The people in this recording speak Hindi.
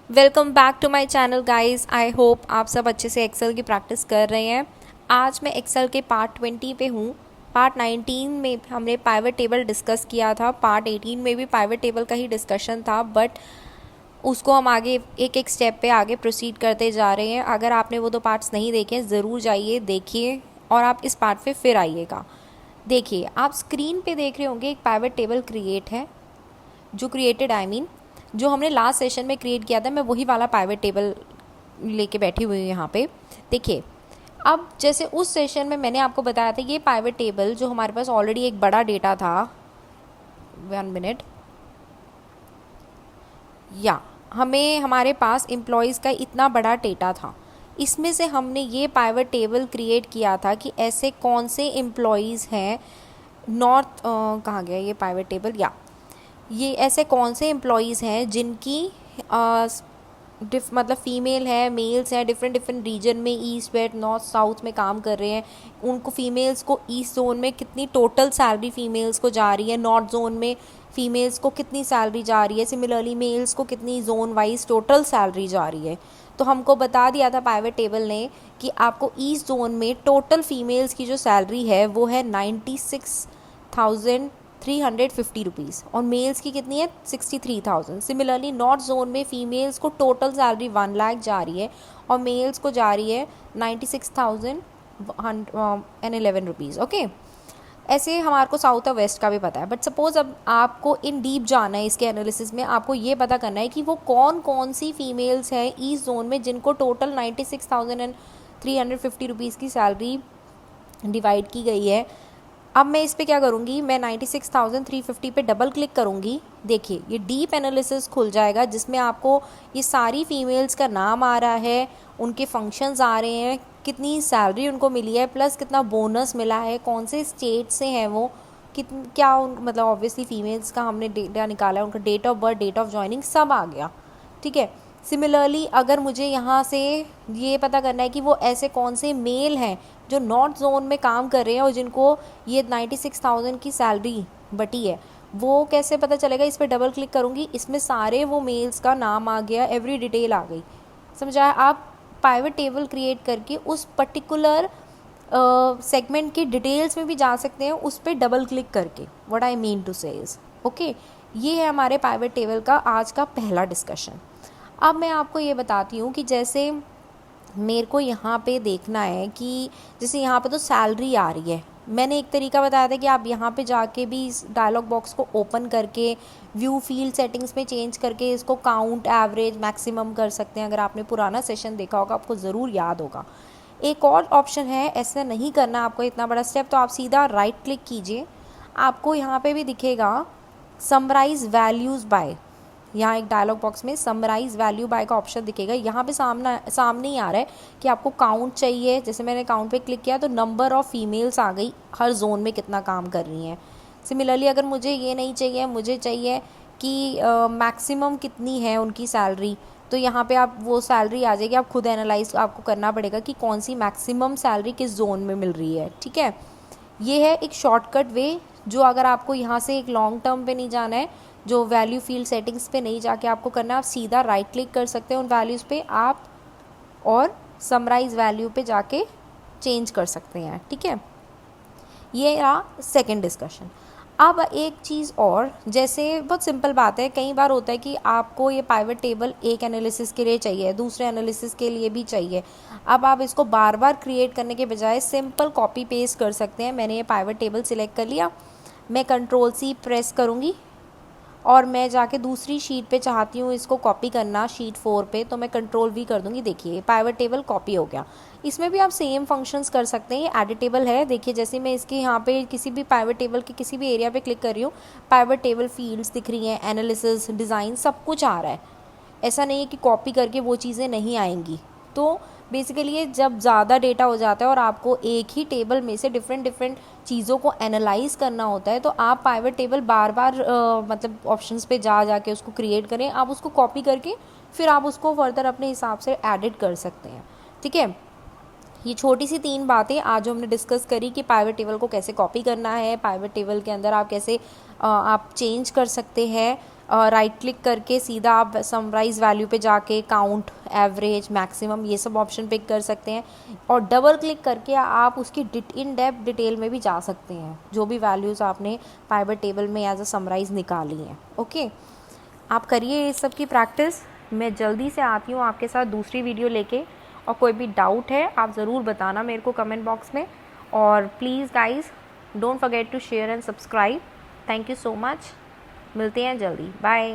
Welcome back to my channel guys. I hope आप सब अच्छे से एक्सेल की प्रैक्टिस कर रहे हैं। आज मैं एक्सेल के पार्ट 20 पे हूँ। पार्ट 19 में हमने पाइवट टेबल डिस्कस किया था। पार्ट 18 में भी पाइवट टेबल का ही डिस्कशन था, बट उसको हम आगे एक एक स्टेप पे आगे प्रोसीड करते जा रहे हैं। अगर आपने वो दो पार्ट्स नहीं देखे ज़रूर जाइए देखिए और आप इस पार्ट पे फिर आइएगा। देखिए, आप स्क्रीन पे देख रहे होंगे एक पाइवट टेबल क्रिएट है, जो क्रिएटेड जो हमने लास्ट सेशन में क्रिएट किया था। मैं वही वाला पाइवट टेबल लेके बैठी हुई हूँ यहाँ पे। देखिए, अब जैसे उस सेशन में मैंने आपको बताया था, ये पाइवट टेबल जो हमारे पास ऑलरेडी एक बड़ा डेटा था, 1 मिनट, या हमें हमारे पास एम्प्लॉयज़ का इतना बड़ा डेटा था। इसमें से हमने ये पाइवट टेबल क्रिएट किया था कि ऐसे कौन से एम्प्लॉयज़ हैं, नॉर्थ कहाँ गया ये पाइवट टेबल, या ये ऐसे कौन से एम्प्लॉयज़ हैं जिनकी मतलब फीमेल है, मेल्स हैं, डिफरेंट डिफरेंट रीजन में, ईस्ट वेस्ट नॉर्थ साउथ में काम कर रहे हैं। उनको फीमेल्स को ईस्ट जोन में कितनी टोटल सैलरी फीमेल्स को जा रही है, नॉर्थ जोन में फीमेल्स को कितनी सैलरी जा रही है, सिमिलरली मेल्स को कितनी जोन वाइज टोटल सैलरी जा रही है। तो हमको बता दिया था पाइवट टेबल ने कि आपको ईस्ट जोन में टोटल फीमेल्स की जो सैलरी है वो है 96,350 रुपीज़ और मेल्स की कितनी है 63,000। सिमिलरली नॉर्थ जोन में फीमेल्स को टोटल सैलरी 1 लाख जा रही है और मेल्स को जा रही है 96,111 रुपीज़। ओके, ऐसे हमारे को साउथ और वेस्ट का भी पता है, बट सपोज अब आपको इन डीप जाना है इसके एनालिसिस में। आपको ये पता करना है कि वो कौन कौन सी फीमेल्स हैं ईस्ट जोन में जिनको टोटल 96,350 रुपीज़ की सैलरी डिवाइड की गई है। अब मैं इस पे क्या करूँगी, मैं 96,350 पे डबल क्लिक करूँगी। देखिए, ये डीप एनालिसिस खुल जाएगा जिसमें आपको ये सारी फीमेल्स का नाम आ रहा है, उनके फंक्शंस आ रहे हैं, कितनी सैलरी उनको मिली है, प्लस कितना बोनस मिला है, कौन से स्टेट से हैं वो, क्या मतलब ऑब्वियसली फीमेल्स का हमने डेटा निकाला है, उनका date of birth, date of joining सब आ गया। ठीक है। सिमिलरली अगर मुझे यहाँ से ये पता करना है कि वो ऐसे कौन से मेल हैं जो नॉर्थ जोन में काम कर रहे हैं और जिनको ये 96,000 की सैलरी बटी है, वो कैसे पता चलेगा। इस पर डबल क्लिक करूँगी, इसमें सारे वो मेल्स का नाम आ गया, एवरी डिटेल आ गई। समझा। आप पाइवट टेबल क्रिएट करके उस पर्टिकुलर सेगमेंट की डिटेल्स में भी जा सकते हैं उस पर डबल क्लिक करके। व्हाट आई मीन टू से इज ओके, ये है हमारे पाइवट टेबल का आज का पहला डिस्कशन। अब मैं आपको ये बताती हूँ कि जैसे मेरे को यहाँ पे देखना है कि जैसे यहाँ पे तो सैलरी आ रही है। मैंने एक तरीका बताया था कि आप यहाँ पे जाके भी इस डायलॉग बॉक्स को ओपन करके व्यू फील्ड सेटिंग्स में चेंज करके इसको काउंट, एवरेज, मैक्सिमम कर सकते हैं। अगर आपने पुराना सेशन देखा होगा आपको ज़रूर याद होगा। एक और ऑप्शन है, ऐसा नहीं करना आपको इतना बड़ा स्टेप, तो आप सीधा राइट क्लिक कीजिए। आपको यहाँ पे भी दिखेगा समराइज वैल्यूज़ बाय, यहाँ एक डायलॉग बॉक्स में समराइज वैल्यू बाय का ऑप्शन दिखेगा। यहाँ पे सामने ही आ रहा है कि आपको काउंट चाहिए। जैसे मैंने काउंट पे क्लिक किया तो नंबर ऑफ़ फीमेल्स आ गई, हर जोन में कितना काम कर रही हैं। सिमिलरली अगर मुझे ये नहीं चाहिए, मुझे चाहिए कि मैक्सिमम कितनी है उनकी सैलरी, तो यहाँ पे आप वो सैलरी आ जाएगी। आप खुद एनालाइज आपको करना पड़ेगा कि कौन सी मैक्सिमम सैलरी किस जोन में मिल रही है। ठीक है, ये है एक शॉर्टकट वे, जो अगर आपको यहाँ से एक लॉन्ग टर्म पे नहीं जाना है, जो वैल्यू फील्ड सेटिंग्स पे नहीं जाके आपको करना है, आप सीधा राइट क्लिक कर सकते हैं उन वैल्यूज़ पे आप और समराइज वैल्यू पे जाके चेंज कर सकते हैं। ठीक है, ये रहा सेकंड डिस्कशन। अब एक चीज़ और, जैसे बहुत सिंपल बात है, कई बार होता है कि आपको ये पाइवट टेबल एक एनालिसिस के लिए चाहिए, दूसरे एनालिसिस के लिए भी चाहिए। अब आप इसको बार बार क्रिएट करने के बजाय सिंपल कॉपी पेस्ट कर सकते हैं। मैंने ये पाइवट टेबल सिलेक्ट कर लिया, मैं Ctrl+C प्रेस करूँगी और मैं जाके दूसरी शीट पे चाहती हूँ इसको कॉपी करना, शीट 4 पे, तो मैं Ctrl+V कर दूँगी। देखिए, पाइवट टेबल कॉपी हो गया। इसमें भी आप सेम फंक्शंस कर सकते हैं। ये एडिटेबल है। देखिए, जैसे मैं इसके यहाँ पे किसी भी पाइवट टेबल के किसी भी एरिया पे क्लिक कर रही हूँ, पाइवट टेबल फील्ड्स दिख रही हैं, एनालिसिस, डिज़ाइन, सब कुछ आ रहा है। ऐसा नहीं है कि कॉपी करके वो चीज़ें नहीं आएंगी। तो बेसिकली ये जब ज़्यादा डेटा हो जाता है और आपको एक ही टेबल में से डिफरेंट डिफरेंट चीज़ों को एनालाइज करना होता है, तो आप पाइवट टेबल बार बार मतलब ऑप्शंस पे जा के उसको क्रिएट करें। आप उसको कॉपी करके फिर आप उसको फर्दर अपने हिसाब से एडिट कर सकते हैं। ठीक है, ये छोटी सी 3 बातें आज जो हमने डिस्कस करी कि पाइवट टेबल को कैसे कॉपी करना है, पाइवट टेबल के अंदर आप कैसे आप चेंज कर सकते हैं राइट क्लिक करके सीधा आप समराइज वैल्यू पे जाके काउंट, एवरेज, मैक्सिमम ये सब ऑप्शन पिक कर सकते हैं। और डबल क्लिक करके आप उसकी इन डेप्थ डिटेल में भी जा सकते हैं, जो भी वैल्यूज़ आपने पाइवट टेबल में एज अ समराइज निकाली हैं। ओके, आप करिए इस सब की प्रैक्टिस। मैं जल्दी से आती हूँ आपके साथ दूसरी वीडियो लेके, और कोई भी डाउट है आप ज़रूर बताना मेरे को कमेंट बॉक्स में। और please guys don't forget to share and subscribe. Thank you so much, मिलते हैं जल्दी, बाय।